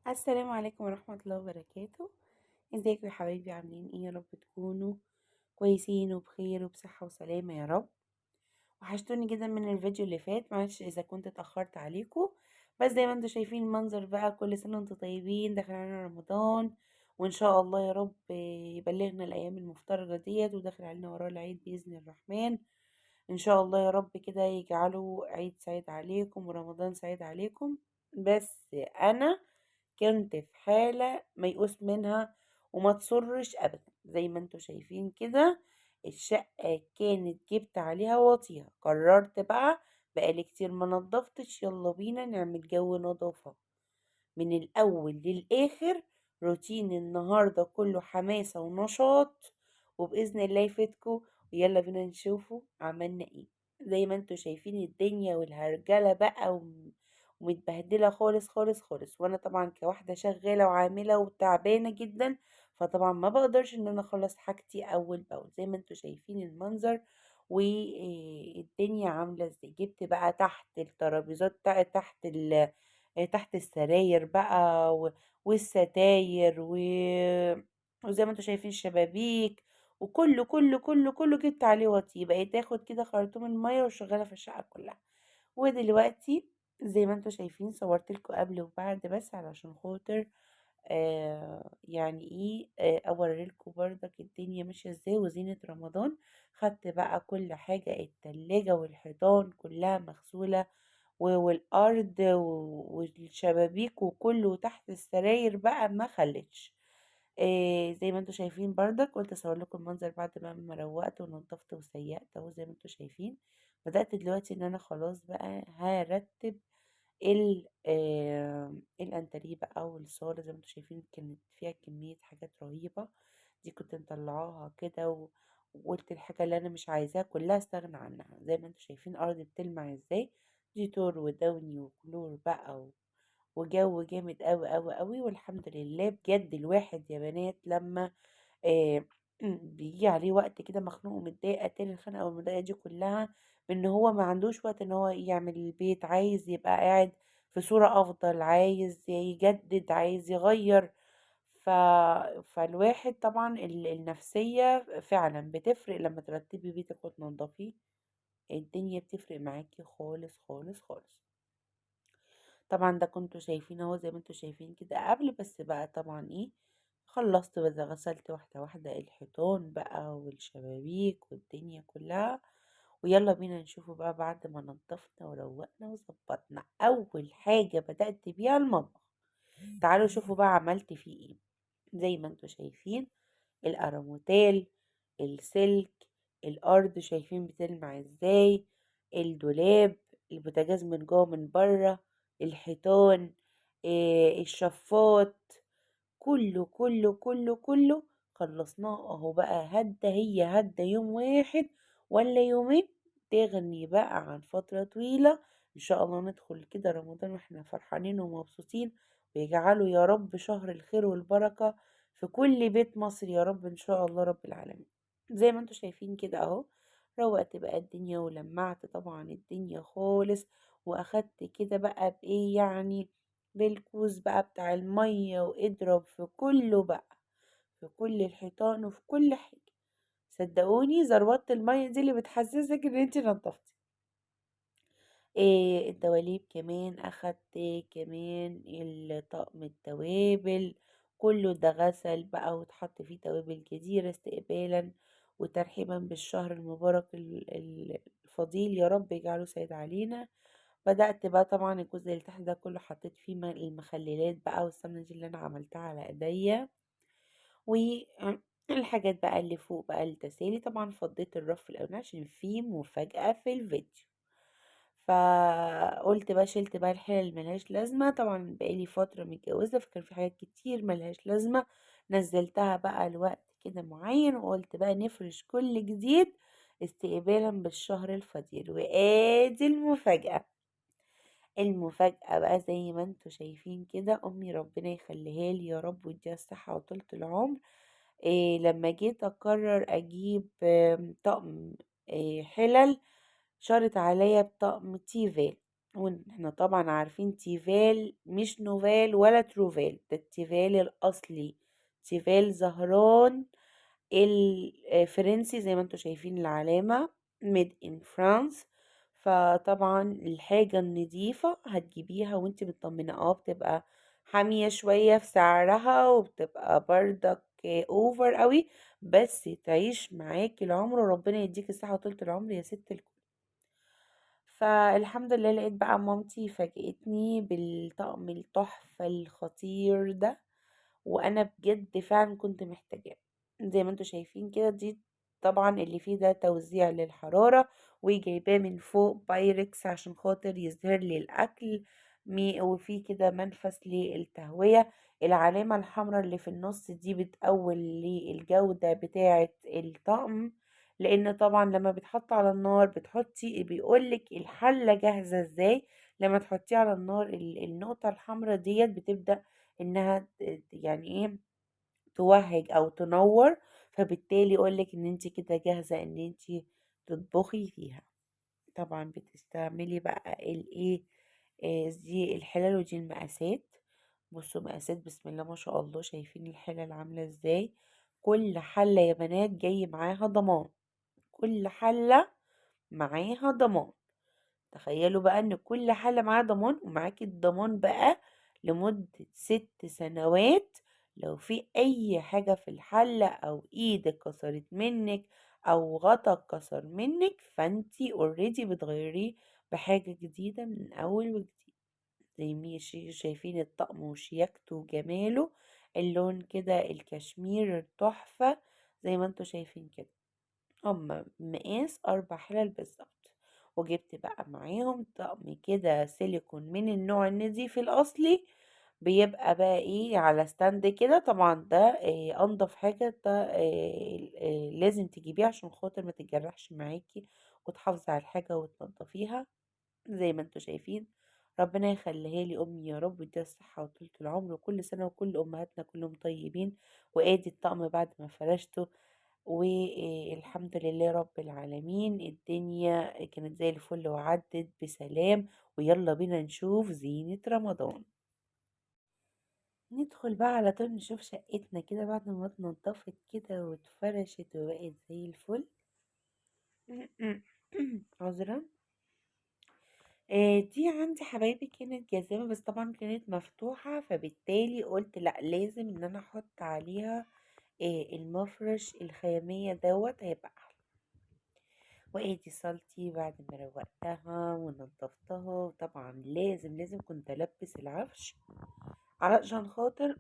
السلام عليكم ورحمة الله وبركاته. ازيكم يا حبايبي؟ عاملين ايه؟ يا رب تكونوا كويسين وبخير وبصحة وسلامة يا رب. وحشتوني جدا من الفيديو اللي فات، معلش اذا كنت اتأخرت عليكم. بس زي ما انتم شايفين المنظر بقى، كل سنة وانتم طيبين، داخل علينا رمضان. وان شاء الله يا رب يبلغنا الايام المفترجة ديت وداخل علينا وراه العيد بإذن الرحمن. ان شاء الله يا رب كده يجعله عيد سعيد عليكم ورمضان سعيد عليكم. بس انا كنت في حالة ميؤوس منها وما تسرش ابدا، زي ما انتوا شايفين كده. الشقة كانت جبت عليها واطية، قررت بقى بقالي كتير ما نضفتش، يلا بينا نعمل جو نظافة من الاول للاخر. روتين النهاردة كله حماسة ونشاط، وبإذن الله يفيدكم. ويلا بينا نشوفوا عملنا ايه. زي ما انتوا شايفين الدنيا والهرجلة بقى ومتبهدلة خالص خالص خالص، وانا طبعا كواحدة شغالة وعاملة وتعبانة جدا، فطبعا ما بقدرش ان انا اخلص حاجتي اول باول. زي ما انتوا شايفين المنظر والدنيا عاملة ازاي. جبت بقى تحت الترابيزات، تحت السراير بقى والستاير وزي ما انتوا شايفين الشبابيك، وكله كله كله كله جبت عليه وطي. بقيت تاخد كده خرطوم المية وشغالة في الشقة كلها. ودلوقتي زي ما انتوا شايفين صورت لكم قبل وبعد، بس علشان خاطر يعني ايه اوريلكم برضك الدنيا ماشية ازاي وزينة رمضان. خدت بقى كل حاجة، التلاجة والحيطان كلها مغسولة، والأرض والشبابيك وكله تحت السراير بقى ما خلتش. زي ما انتوا شايفين برضك، قلت اصور لكم المنظر بعد ما روقت ونضفت وسيقت اهو. زي ما انتوا شايفين بدأت دلوقتي ان انا خلاص بقى هرتب الانتريه بقى والصالة. زي ما انتوا شايفين كانت فيها كمية حاجات رهيبة، دي كنت مطلعاها كده وقلت الحاجة اللي انا مش عايزاها كلها استغنى عنها. زي ما انتوا شايفين ارض بتلمع ازاي، ديتور ودوني وكلور بقى وجو جامد قوي قوي قوي. والحمد لله بجد الواحد يا بنات لما آه بيجي عليه وقت كده مخنوق ومتضايق، اتاري الخنقه والمضايقه دي كلها بان هو ما عندوش وقت ان هو يعمل البيت، عايز يبقى قاعد في صورة افضل، عايز يجدد، عايز يغير. ف... فالواحد طبعا النفسية فعلا بتفرق لما ترتبي بيتك وتنضفيه. الدنيا بتفرق معاكي خالص خالص خالص. طبعا ده كنتوا شايفين اهو، زي ما انتوا شايفين كده قبل. بس بقى طبعا ايه، خلصت بس غسلت واحدة واحدة الحيطان بقى والشبابيك والدنيا كلها. ويلا بينا نشوفه بقى بعد ما نضفنا وروقنا وظبطنا. اول حاجة بدأت بيها المطبخ. تعالوا شوفوا بقى عملت فيه ايه. زي ما انتوا شايفين الأراموتال، السلك، الأرض شايفين بتلمع ازاي، الدولاب، البوتاجاز من جوه من بره، الحيطان، الشفاط، كله كله كله كله خلصناه اهو. بقى هدى يوم واحد ولا يومين تغني بقى عن فترة طويلة. ان شاء الله ندخل كده رمضان واحنا فرحانين ومبسوطين، ويجعله يا رب شهر الخير والبركة في كل بيت مصر يا رب ان شاء الله رب العالمين. زي ما انتوا شايفين كده اهو، روقت بقى الدنيا ولمعت طبعا الدنيا خالص. واخدت كده بقى بايه يعني، بالكوز بقى بتاع المية، واضرب في كله بقى، في كل الحيطان وفي كل حاجة. صدقوني ذروات المية دي اللي بتحسسك ان انت نضفتي. إيه الدواليب كمان، اخدت كمان الطقم التوابل كله ده غسل بقى واتحط فيه توابل كتيرة استقبالا وترحيبا بالشهر المبارك الفضيل، يا رب يجعله سعيد علينا. بدأت بقى طبعا الجزء اللي تحت ده كله حطيت فيه المخللات بقى والسمنة دي اللي انا عملتها على ايديا. والحاجات بقى اللي فوق بقى التسالي، طبعا فضيت الرف الاول عشان فيه مفاجأة في الفيديو. فقلت بقى شلت بقى الحلل اللي ملهاش لازمة. طبعا بقالي فترة متجوزة فكان في حاجات كتير ملهاش لازمة، نزلتها بقى لوقت كده معين، وقلت بقى نفرش كل جديد استقبالا بالشهر الفضيل. وادي المفاجأة. المفاجأة بقى زي ما انتوا شايفين كده، امي ربنا يخليها لي يا رب ويديها الصحة وطولة العمر. إيه لما جيت اقرر اجيب طقم حلل، شرط عليا بطقم تيفال. واحنا طبعا عارفين تيفال مش نوفال ولا تروفال، ده التيفال الأصلي، تيفال زهران الفرنسي زي ما انتوا شايفين العلامة ميد ان فرانس. فطبعا الحاجة النظيفة هتجيبيها وانت مطمنة، بتبقى حامية شوية في سعرها وبتبقى برضك اوفر قوي، بس تعيش معاكي العمر وربنا يديك الصحة وطولة العمر يا ست الكل. فالحمد لله لقيت بقى مامتي فاجأتني بالطقم التحفة الخطير ده، وانا بجد فعلا كنت محتاجاه. زي ما انتوا شايفين كده، دي طبعا اللي فيه ده توزيع للحرارة، وجايباه من فوق بايركس عشان خاطر يظهر لي الاكل. وفي كده منفذ للتهوية. العلامة الحمراء اللي في النص دي بتقول لي الجودة بتاعة الطقم، لان طبعا لما بتحط على النار بتحطي بيقولك الحلة جاهزة ازاي. لما تحطيه على النار النقطة الحمراء ديت بتبدأ انها يعني ايه توهج او تنور، فبالتالي يقولك ان انت كده جاهزة ان انت تطبخي فيها. طبعا بتستعملي بقى الايه، دي الحلل ودي المقاسات. بصوا مقاسات بسم الله ما شاء الله، شايفين الحلل عاملة ازاي؟ كل حلة يا بنات جاي معاها ضمان، كل حلة معاها ضمان. تخيلوا بقى ان كل حالة معاها ضمان، ومعاكي الضمان بقى لمدة 6 سنوات. لو في اي حاجة في الحلة او ايدك كسرت منك او غطا اتكسر منك، فانتي اوريدي بتغيريه بحاجة جديدة من اول وجديد. زي ما شايفين الطقم وشياكته وجماله، اللون كده الكشمير التحفة زي ما انتوا شايفين كده. هما مقاس 4 حلل بالظبط. وجبت بقى معاهم طقم كده سيليكون من النوع النضيف الأصلي، بيبقى بقى ايه على ستاند كده. طبعا ده انضف حاجة، ده لازم تجيبيه عشان خاطر ما تتجرحش معاكي، وتحافظي على الحاجة وتنضفيها زي ما انتوا شايفين. ربنا يخليها لي امي يا رب، ويديها الصحة وطولة العمر، وكل سنة وكل امهاتنا كلهم طيبين. وادي الطقم بعد ما فرشته، والحمد لله رب العالمين، الدنيا كانت زي الفل وعدت بسلام. ويلا بينا نشوف زينة رمضان. ندخل بقى على طول نشوف شقتنا كده بعد ما اتنضفت كده واتفرشت وبقت زي الفل. عذرا. دي عندي حبايبي كانت جاذبة، بس طبعا كانت مفتوحة، فبالتالي قلت لا لازم ان انا احط عليها المفرش الخيامية دوت هيبقى احلى. وادي صالتي بعد ما روقتها ونضفتها، وطبعا لازم كنت البس العفش علشان خاطر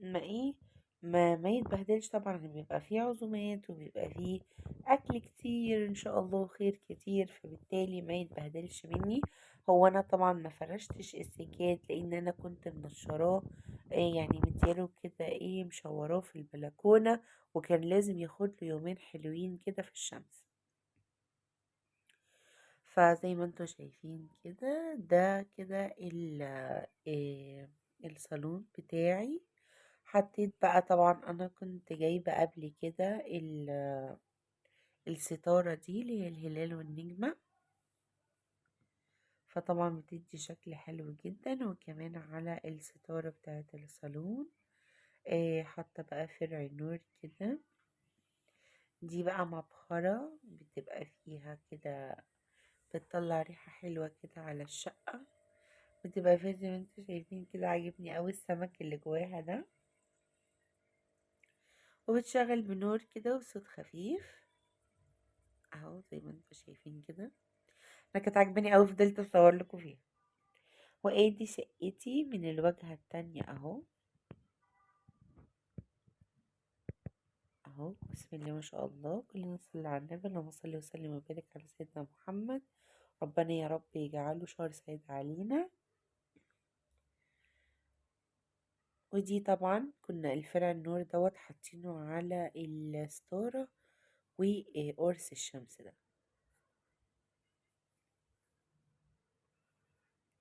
ما ايه ما يتبهدلش. طبعا بيبقى فيه عزومات وبيبقى فيه اكل كتير ان شاء الله وخير كتير، فبالتالي ما يتبهدلش مني. هو انا طبعا ما فرشتش السجاد لان انا كنت منشراه، يعني مدياله كده مشوراه في البلكونة، وكان لازم ياخد له يومين حلوين كده في الشمس. فزي ما انتوا شايفين كده، ده كده الصالون بتاعي. حطيت بقى، طبعا انا كنت جايبة قبل كده الستارة دي اللي هي الهلال والنجمة، فطبعا بتدي شكل حلو جدا. وكمان على الستارة بتاعة الصالون حاطة بقى فرع نور كده. دي بقى مبخرة بتبقى فيها كده، بتطلع ريحة حلوة كده على الشقة، بتبقى فيها زي ما انتوا شايفين كده. عاجبني اوي السمك اللي جواها ده، وبتشغل بنور كده وصوت خفيف اهو زي ما انتوا شايفين كده. انا كانت عاجباني اوي، فضلت اصور لكم فيها. وادي شقتي من الواجهة التانية اهو. اهو بسم الله ما شاء الله، كلنا نصلي على النبي، اللهم صل وسلم وبارك على سيدنا محمد. ربنا يا رب يجعله شهر سعيد علينا. ودي طبعا كنا الفرع النور دوت حاطينه على الستارة وقرص الشمس ده.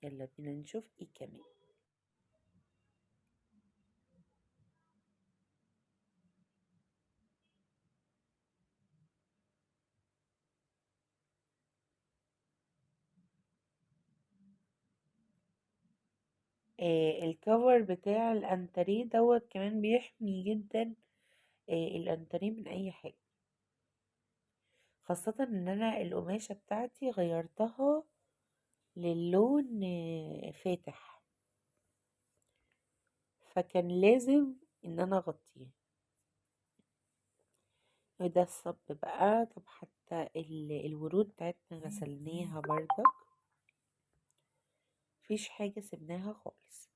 يلا بينا نشوف ايه كمان. الكفر بتاع الانتريه دوت كمان بيحمي جدا الانتريه من اي حاجة، خاصة ان انا القماشة بتاعتي غيرتها للون فاتح، فكان لازم ان انا اغطيه. وده الصب بقى. طب حتى الورود بتاعتنا غسلناها برضك، مفيش حاجة سبناها خالص.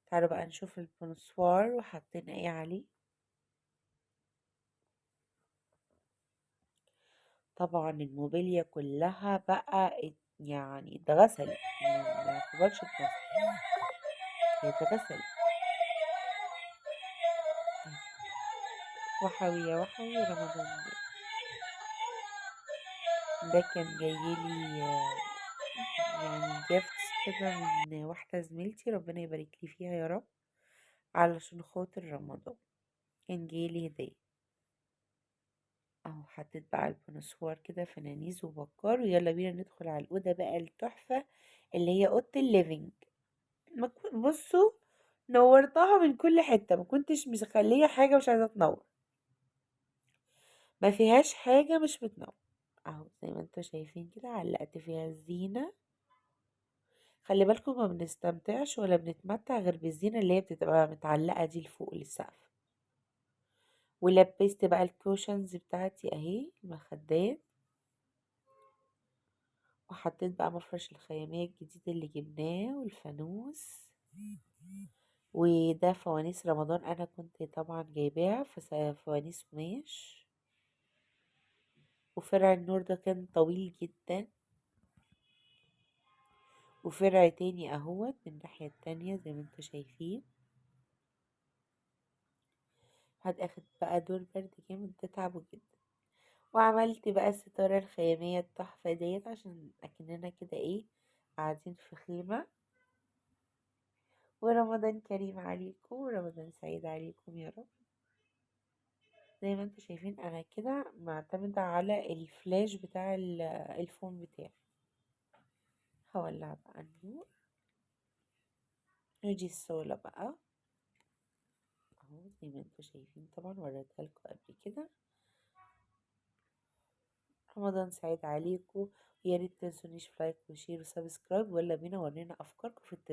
تعالوا بقى نشوف البونسوار وحطينا ايه عليه. طبعا الموبيليا كلها بقى يعني اتغسلت، ما يعتبرش اتمسح، هي اتغسلت. وحوي يا وحوي رمضان جه. ده كان جايلي يعني جيفتس كده من واحدة زميلتي، ربنا يبارك لي فيها يا رب، علشان خاطر رمضان كان جايلي هدية اهو. حطيت بقى البونسوار كده فنانيس وبكار، ويلا بينا ندخل على الأوضة بقى التحفة اللي هي أوضة الليفينج. بصوا، نورتها من كل حتة، ما كنتش مخلية حاجة مش عايزة تنور، ما فيهاش حاجة مش بتنور اهو. زي ما انتوا شايفين كده علقت فيها الزينة. خلي بالكم ما بنستمتعش ولا بنتمتع غير بالزينة اللي هي بتبقى متعلقة دي لفوق للسقف. ولبست بقى الكوشنز بتاعتي اهي، المخدات، وحطيت بقى مفرش الخيامية الجديد اللي جبناه والفانوس. وده فوانيس رمضان انا كنت طبعا جايباها فوانيس قماش. وفرع النور ده كان طويل جدا، وفرع تاني اهوت من الناحية التانية زي ما انتوا شايفين. هتاخد بقى دور برد جامد، ده تعبه جدا. وعملت بقى الستارة الخيامية التحفة ديت عشان اكننا كده ايه، قاعدين في خيمة. ورمضان كريم عليكم، ورمضان سعيد عليكم يا رب. زي ما انتوا شايفين انا كده معتمدة على الفلاش بتاع الفون بتاعي. هولع بقى النور. ودي الصولة بقى اهو، زي ما انتوا شايفين طبعا وريتها لكم قبل كده. رمضان سعيد عليكم، ويا ريت تنسونيش في لايك وشير وسبسكرايب، ويلا بينا ورينا افكاركم في